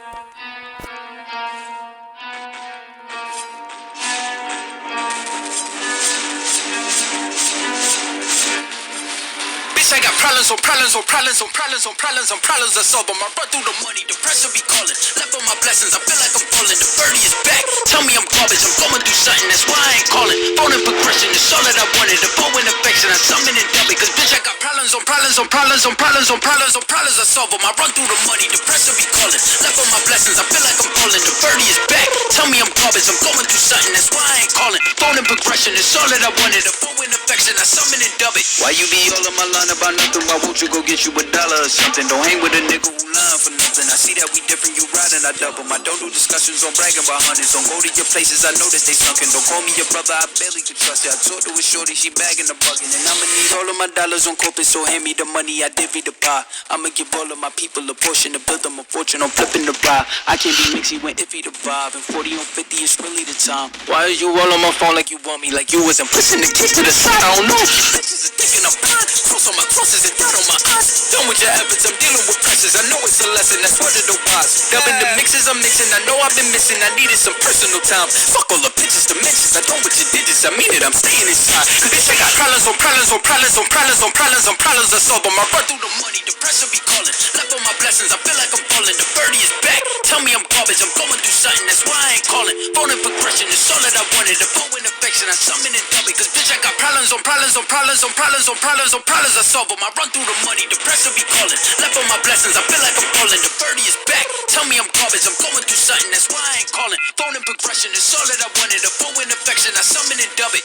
Bitch, I got problems on problems on problems on problems on problems on problems I solve them. I run through the money, the pressure be calling. Left on my blessings, I feel like I'm falling. The birdie is back. Tell me I'm garbage, I'm going through something, that's why I ain't calling. Phone and progression, it's all that I wanted. The phone and affection, I summon and dub it. Cause bitch, I got problems on problems on problems on problems on problems on problems I solve them. I run through the money, the pressure be calling. Left on my blessings, I feel like I'm falling. The birdie is back. Tell me I'm garbage, I'm going through something, that's why I ain't calling. Phone and progression, it's all that I wanted. The phone and affection, I summon and dub it. Why you be all on my line about nothing? Why won't you go get you $1 or something? Don't hang with a nigga who lying for nothing. I see that we different, you riding, I double. I don't do discussions on bragging about hundreds. Don't go to your places, I know that they sunken. Don't call me your brother, I barely can trust you. I talked to a shorty, she bagging the bugging. And I'ma need all of my dollars on corporate, so hand me the money, I divvy the pie. I'ma give all of my people a portion to build them a fortune on flipping the ride. I can't be mixy when iffy the vibe. And 40 on 50 is really the time. Why are you all on my phone like you want me? Like you wasn't pushing the kick to the side. I don't know if you bitches are thinking I'm blind. Cross on my crosses and down on my eyes. Done with your efforts, I'm dealing with pressures. I know it's a lesson, that's word of the wise. Dubbing the mixes I'm mixing, I know I've been missing. I needed some personal time. Fuck all the pictures, dimensions. I don't with your digits, I mean it, I'm staying inside. Cause bitch, I got problems on problems on problems on problems on problems on problems I solve them. I run through the money, the pressure be calling. Left on my blessings, I feel like I'm falling. The birdie is back. Tell me I'm garbage, I'm going through something, that's why I ain't calling. Phone and progression, it's all that I wanted. The phone and affection, I summon and dub it. Cause bitch, I got problems on problems on problems on problems on problems on problems I solve them. I run through the money, the pressure be calling. Left on my blessings, I feel like I'm falling. The birdie is back. Tell me I'm garbage, I'm going through something, that's why I ain't calling. Phone and progression, it's all that I wanted. The phone and affection, I summon and dub it.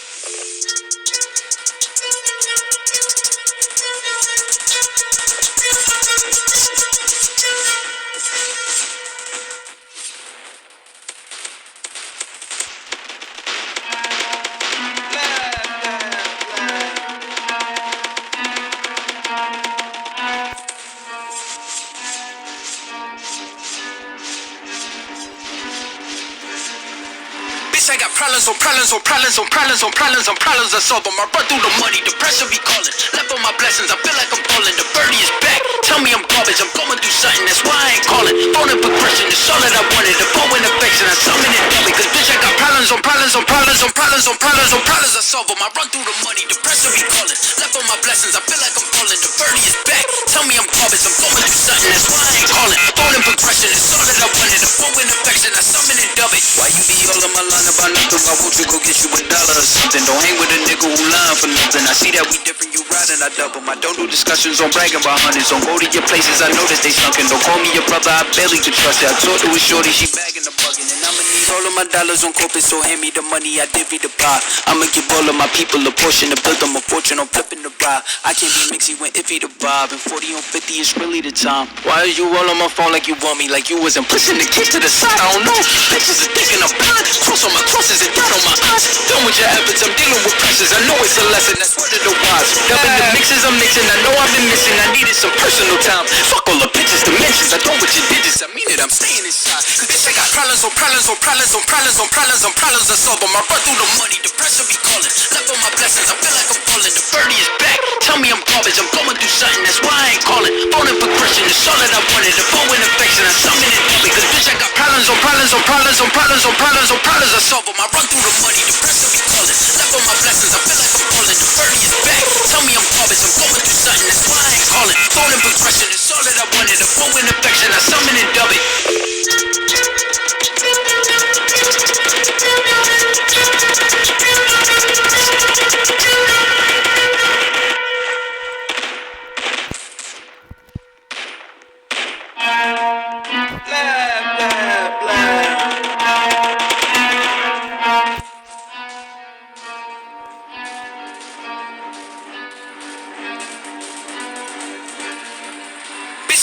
Bitch, I got problems on problems on problems on problems on problems on problems I solve them. I run through the money, the pressure be calling. Left on my blessings, I feel like I'm falling. The birdie is back. Tell me I'm garbage, I'm going through something, that's why I ain't calling. Phone and progression, it's all that I wanted. The phone and affection, I summon and dub it. Cause bitch, I got problems on problems on problems on problems on problems on problems I solve them. I run through the money, the pressure be calling. Left on my blessings, I feel like I'm falling. The birdie is back. Tell me I'm garbage, I'm going through something, that's why I ain't calling. Phone and progression, it's all that I wanted. The phone and affection, I summon and dub it. Why you be all on my line about nothing? Why won't you go get you $1 or something? Don't hang with a nigga who lying for nothing. I see that we different, you riding, I double. I don't do discussions on bragging about hundreds. Don't go to your places, I know that they sunken. Don't call me your brother, I barely can trust you. I talked to a shorty, she bagging the bugging. And I'ma need all of my dollars on corporate, so hand me the money, I divvy the pie. I'ma give all of my people a portion to build them a fortune on flipping the ride. I can't be mixy when iffy the vibe. And 40 on 50 is really the time. Why are you all on my phone like you want me? Like you wasn't pushing the kick to the side. I don't know if you bitches are thinking I'm blind. Cross on my crosses and down on my eyes. Done with your efforts, I'm dealing with pressures. I know it's a lesson, that's word of the wise. Dubbing the mixes I'm mixing, I know I've been missing. I needed some personal time. Fuck all the pictures, dimensions. I don't with your digits, I mean it, I'm staying inside. Cause bitch, I got problems on problems on problems on problems on problems on problems I solve them. I run through the money, the pressure be calling. Left on my blessings, I feel like I'm falling. The birdie is back. Tell me I'm garbage, I'm going through something, that's why I ain't calling. Phone and progression, it's all that I wanted. The phone and affection, I summon and dub it. Cause bitch, I got problems on problems on problems on problems on problems on problems I solve them. I run through the money, the pressure be calling. Left on my blessings, I feel like I'm falling. The birdie is back. Tell me I'm garbage, I'm going through something, that's why I ain't calling. Phone and progression, it's all that I wanted. The phone and affection, I summon and dub it.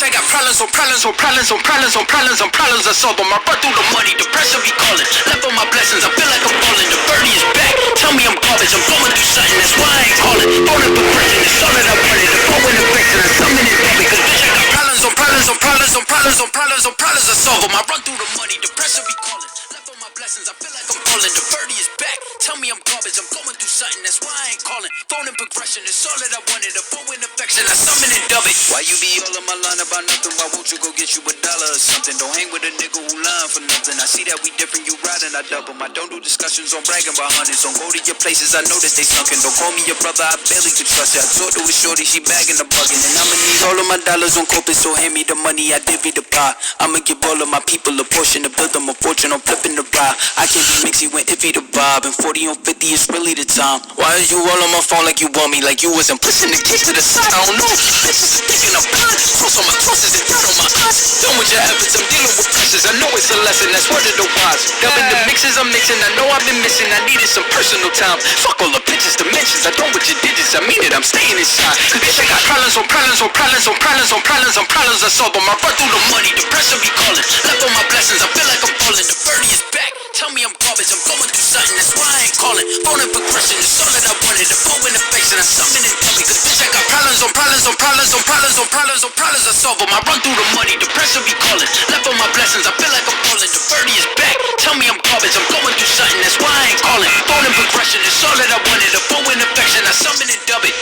I got problems on problems on problems on problems on problems on problems I solve them. I run through the money, the pressure be calling. Left on my blessings, I feel like I'm falling. The birdie is back. Tell me I'm garbage, I'm going through something, that's why I ain't calling. Phone and progression, it's all that I wanted. The phone and affection, I summon and dub it. Cause bitch, I got problems on problems on problems on problems on problems on problems I solve them. I run through the money, the pressure be calling. Left on my blessings, I feel like I'm falling. The birdie is back. Tell me I'm garbage, I'm going through something, that's why I ain't calling. Phone and progression, it's all that I wanted. A phone in affection, I summon and dub it. Why you be all on my line about nothing? Why won't you go get you $1 or something? Don't hang with a nigga who lying for nothing. I see that we different, you riding, I double. I don't do discussions on bragging about hundreds. Don't go to your places, I know that they sunken. Don't call me your brother, I barely could trust you. I talked to a shorty, she bagging the bugging. And I'ma need all of my dollars on corporate, so hand me the money, I divvy the pie. I'ma give all of my people a portion to build them a fortune, I'm flipping the ride. I can't be mixy when iffy the vibe, and 40 on 50 is really the time. Why is you all on my phone like you want me, like you wasn't pushing the kids to the side? I don't know, bitches are thinking I'm blind. Cross on my crosses and dirt on my eyes. Done with your efforts, I'm dealing with pressures. I know it's a lesson, that's word of the wise. Dubbing the mixes I'm mixing, I know I've been missing. I needed some personal time. Fuck all the pictures, dimensions. I don't with your digits, I mean it, I'm staying inside. Bitch, I got problems on problems on problems on problems on problems on problems. I solve them, I run through the money, the pressure be calling. Left on my blessings, I feel like I'm falling. The birdie is back, tell me I'm garbage, I'm going through something, that's why I ain't calling. Phone and progression, it's all that I wanted. The phone in affection, I summon and tell me. Cause bitch, I got problems on problems on problems on problems on problems on problems. I solve them, I run through the money, the pressure be calling. Left on my blessings, I feel like I'm falling. The birdie is back, tell me I'm garbage, I'm going through something, that's why I ain't calling. Phone and progression, it's all that I wanted. The phone in affection, I summon and dub it.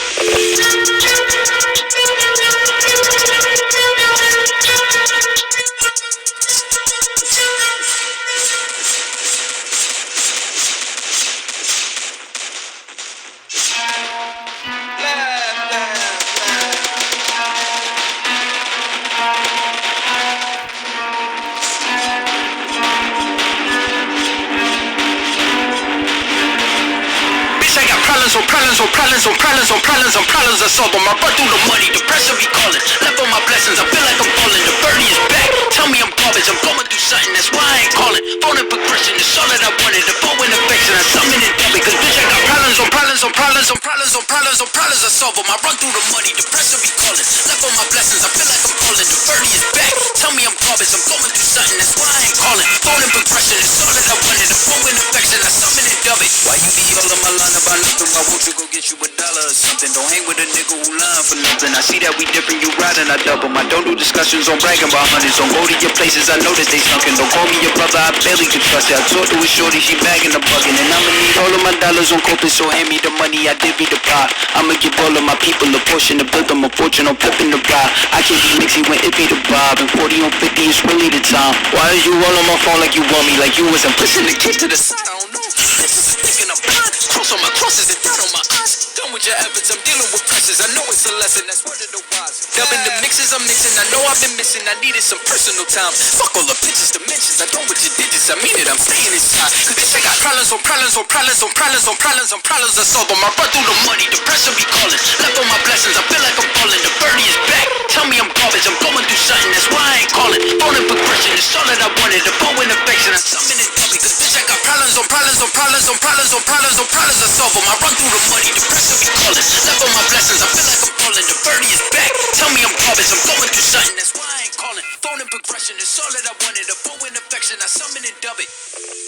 On problems on problems on problems on problems on problems I solve them. I run through the money, the pressure be calling. Left on my blessings, I feel like I'm falling. The birdie is back, tell me I'm garbage, I'm going through something, that's why I ain't calling. Phone and progression, it's all that I wanted. The phone in affection, I summon and dub it. Cause bitch, I got problems on problems on problems on problems on problems on problems I solve them. I run through the money, the pressure be calling. Left on my blessings, I feel like I'm falling. The birdie is back, tell me I'm garbage, I'm going through something, that's why I ain't calling. Phone and progression, it's all that I wanted. The phone in affection, I summon and dub it. Why you be all on my line about nothing? Why won't you go get you $1 or something? Don't hang with a nigga who lying for nothing. I see that we different, you riding, I double. I don't do discussions on bragging about hundreds. Don't go to your places, I know that they sunken. Don't call me your brother, I barely could trust you. I talked to a shorty, she bagging the bugging. And I'ma need all of my dollars on corporate, so hand me the money, I divvy the pie. I'ma give all of my people a portion to build them a fortune, I'm flipping the ride. I can't be mixy when iffy the vibe, and 40 on 50 is really the time. Why is you all on my phone like you want me, like you wasn't pushing the kids to the side? I don't know, bitches are thinking I'm blind. Cross on my crosses and dirt on my eyes. Done with your efforts, I'm dealing with pressures. I know it's a lesson, that's word of the wise. Dubbing the mixes I'm mixing, I know I've been missing. I needed some personal time. Fuck all the pictures, dimensions. I don't with your digits, I mean it, I'm staying inside. Cause bitch, I got problems on problems on problems on problems on problems on problems. I solve them, I run through the money, the pressure be calling. Left on my blessings, I feel like I'm falling. The birdie is back, tell me I'm garbage, I'm going through something, that's why I ain't calling. Phone and progression, it's all that I wanted. The phone in affection, I summon and dub it. Cause bitch, I got problems on problems on problems on problems on problems on problems. I solve them, I run through the money, the pressure be calling. Left on my blessings, I feel like I'm falling. The birdie is back, tell me I'm garbage, I'm going through something, that's why I ain't calling. Phone and progression, it's all that I wanted. The phone in affection, I summon and dub it.